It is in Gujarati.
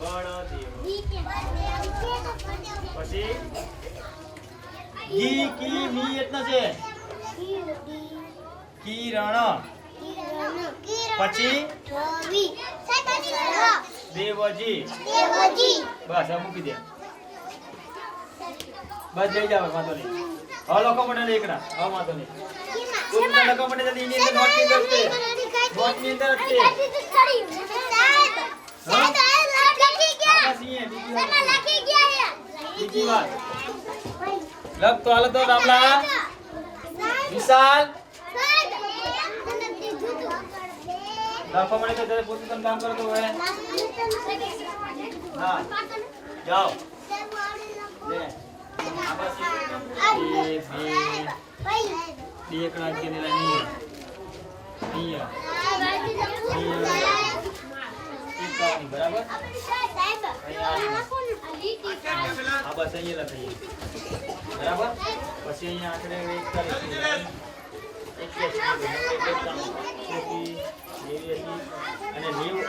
બળદેવ. પછી ગી કી મી એટલા છે. કિરણ. પછી દેવજી. બસ આ મૂકી દે. બસ જઈ જાવ વાંધો નહીં. હવે લખો મને એકડા. હવે વાંધો નહીં. તું લખો મને જલ્દી એની અંદર નોટ ની અંદર છે. નોટ ની અંદર છે. બીજી વાત લખ તો હાલ તો રામલા વિશાલ લખો મને તો જરા પોતાનું કામ કરતો હોય. હા જાઓ લે આ બસ બે એકડા કે ને લાની અહીંયા બરાબર. આ બસ અહીંયા લખાઈએ બરાબર. પછી અહીંયા આખરે એક તારીખ અને 90